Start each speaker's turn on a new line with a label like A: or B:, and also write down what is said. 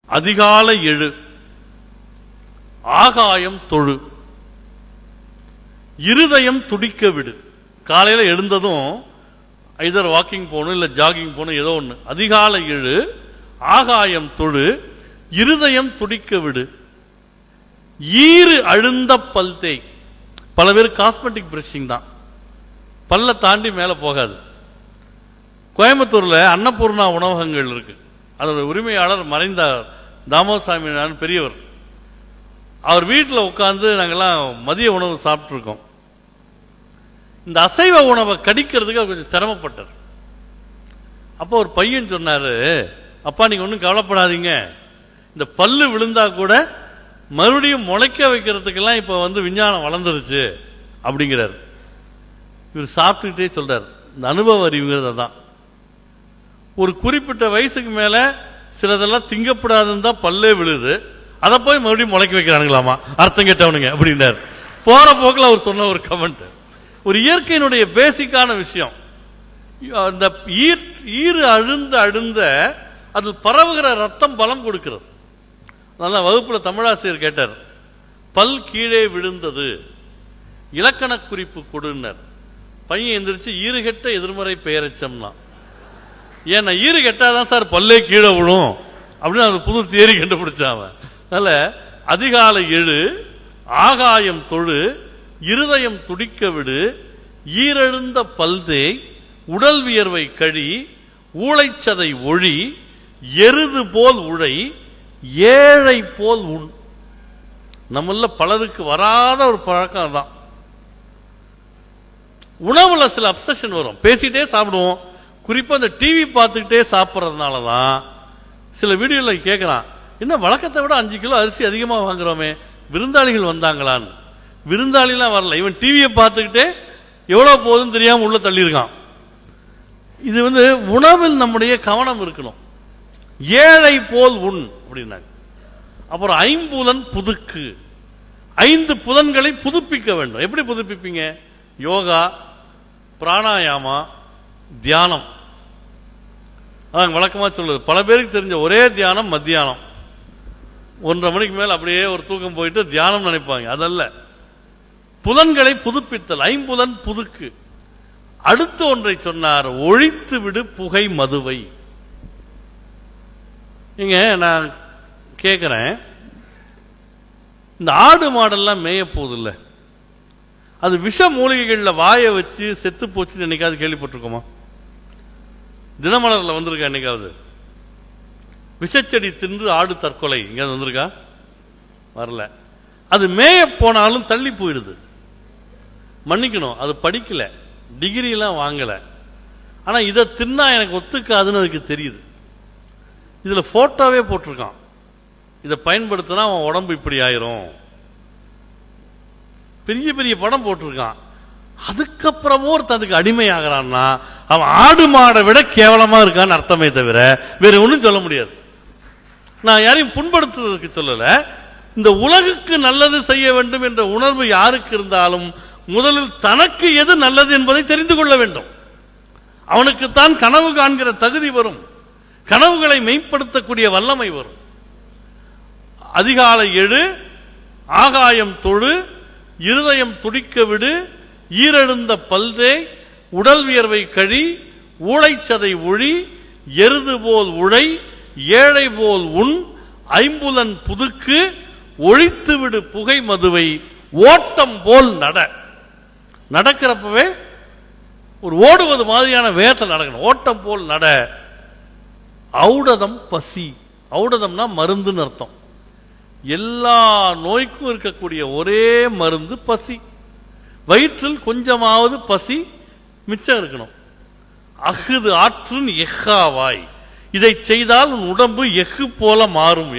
A: அதிகாலை எழு, ஆகாயம் தொழு, இருதயம் துடிக்க விடு. காலையில எழுந்ததும் ஐதர் வாக்கிங் போகணும், இல்ல ஜாகிங் போகணும், ஏதோ ஒண்ணு. அதிகாலை எழு, ஆகாயம் தொழு, இருதயம் துடிக்க விடு. ஈறு அழுந்த பல் தேய். பல பேர் காஸ்மெட்டிக் பிரஷிங் தான், பல்ல தாண்டி மேல போகாது. கோயம்புத்தூர்ல அன்னபூர்ணா உணவகங்கள் இருக்கு. அதோட உரிமையாளர் மறைந்த தாமோசாமி பெரியவர். அவர் வீட்டில் உட்கார்ந்து நாங்கெல்லாம் மதிய உணவு சாப்பிட்டு இருக்கோம். இந்த அசைவ உணவை கடிக்கிறதுக்கு அவர் கொஞ்சம் சிரமப்பட்டார். அப்போ ஒரு பையன் சொன்னாரு, அப்பா நீங்க ஒன்றும் கவலைப்படாதீங்க, இந்த பல்லு விழுந்தா கூட மறுபடியும் முளைக்க வைக்கிறதுக்கெல்லாம் இப்ப விஞ்ஞானம் வளர்ந்துருச்சு அப்படிங்கிறார். இவர் சாப்பிட்டுக்கிட்டே சொல்றார், இந்த அனுபவ அறிவுங்கிறது தான். ஒரு குறிப்பிட்ட வயசுக்கு மேல சிலதெல்லாம் திங்கப்படாதுன்னு தான் பல்லே விழுது, அதை போய் மறுபடியும் முளைக்க வைக்கிறானுங்களாமா, அர்த்தம் கேட்டவனுங்க அப்படின்னார். போற போக்கில் அவர் சொன்ன ஒரு கமெண்ட், ஒரு இயற்கையினுடைய பேசிக்கான விஷயம். இந்த ஈறு அழுந்த அதில் பரவுகிற ரத்தம் பலம் கொடுக்கிறது. அதனால வகுப்புல தமிழாசிரியர் கேட்டார், பல் கீழே விழுந்தது, இலக்கண குறிப்பு கொடுன்னார். பையன் எந்திரிச்சு ஈறுகெட்ட எதிர்மறை பெயரச்சம்னா, ஏன்னா ஈறு கெட்டாதான் சார் பல்லே கீழே விழும் அப்படின்னு அந்த புது தியரி கண்டுபிடிச்சான். அதனால அதிகாலை எழு, ஆகாயம் தொழு, இருதயம் துடிக்க விடு, ஈரெழுந்த பல்தேய், உடல் வியர்வை கழி, ஊளைச்சதை ஒழி, எருது போல் உழை, ஏழை போல் உண். நம்மள பலருக்கு வராத ஒரு பழக்கம் தான். உணவுல சில அப்சஷன் வரும், பேசிட்டே சாப்பிடுவோம். குறிப்பா இந்த டிவி பார்த்துக்கிட்டே சாப்பிட்றதுனாலதான் சில வீடியோல கேட்கலாம், என்ன வழக்கத்தை விட 5 கிலோ அரிசி அதிகமா வாங்குறோமே, விருந்தாளிகள் வந்தாங்களான்னு. விருந்தாளிலாம் வரல, இவன் டிவியை பார்த்துக்கிட்டே எவ்வளவு போகுதுன்னு தெரியாம உள்ள தள்ளியிருக்கான். இது உணவில் நம்முடைய கவனம் இருக்கணும். ஏழை போல் உண் அப்படின்னாங்க. அப்புறம் ஐம்புலன் புதுக்கு, 5 புலன்களை புதுப்பிக்க வேண்டும். எப்படி புதுப்பிப்பீங்க? யோகா, பிராணாயாமா, தியானம். அதான் வழக்கமா சொல்லுது. பல பேருக்கு தெரிஞ்ச ஒரே தியானம் மத்தியானம் 1:30 மணிக்கு மேல அப்படியே ஒரு தூக்கம் போயிட்டு தியானம் நினைப்பாங்க. அதல்ல, புலன்களை புதுப்பித்தல், ஐம்புலன் புதுக்கு. அடுத்து ஒன்றை சொன்னார், ஒழித்து விடு புகை மதுவை. நீங்க நான் கேட்கிறேன், இந்த ஆடு மாடெல்லாம் மேய போகுது இல்ல, அது விஷ மூலிகைகள்ல வாய வச்சு செத்து போச்சுன்னு என்னைக்காவது கேள்விப்பட்டிருக்கோமா? தினமலர்ல வந்திருக்கா என்னைக்காவது? விஷச்செடி தின்று ஆடு தற்கொலை எங்கேயாவது வந்திருக்கா? வரல. அது மேய போனாலும் தள்ளி போயிடுது. மன்னிக்கணும், அது படிக்கல, டிகிரி எல்லாம் வாங்கல, ஆனா இதை தின்னா எனக்கு ஒத்துக்காதுன்னு அதுக்கு தெரியுது. இதுல போட்டோவே போட்டிருக்கான், இதை பயன்படுத்தினா அவன் உடம்பு இப்படி ஆயிரும், பெரிய பெரிய படம் போட்டிருக்கான். அதுக்கப்புறமும் ஒருத்தனுக்கு அடிமை ஆகிறான்னா அவன் ஆடு மாடை விட கேவலமா இருக்கான்னு அர்த்தமே தவிர வேற ஒன்றும் சொல்ல முடியாது. நான் யாரையும் புண்படுத்துறதுக்கு சொல்லல. இந்த உலகுக்கு நல்லது செய்ய வேண்டும் என்ற உணர்வு யாருக்கு இருந்தாலும் முதலில் தனக்கு எது நல்லது என்பதை தெரிந்து கொள்ள வேண்டும். அவனுக்குத்தான் கனவு காண்கிற தகுதி வரும், கனவுகளை மெய்ப்படுத்தக்கூடிய வல்லமை வரும். அதிகாலை எழு, ஆகாயம் தொழு, இருதயம் துடிக்க விடு, ஈரெழுந்த பல்தே, உடல் வியர்வை கழி, ஊளைச்சதை ஒழி, எருது போல் உழை, ஏழை போல் உண், ஐம்புலன் புதுக்கு, ஒழித்து விடு புகை மதுவை, ஓட்டம் போல் நட. நடக்கிறப்பவே ஒரு ஓடுவது மாதிரியான வேகத்தில் நடக்கணும். ஓட்டம் போல் நட. ஔடதம் பசி. ஔடதம்னா மருந்துன்னு அர்த்தம். எல்லா நோய்க்கும் இருக்கக்கூடிய ஒரே மருந்து பசி. வயிற்றில் கொஞ்சமாவது பசி மிச்சம் இருக்கணும். அஃது ஆற்றுன் எஃகாவாய், இதை செய்தால் உன் உடம்பு எஃகு போல மாறும்.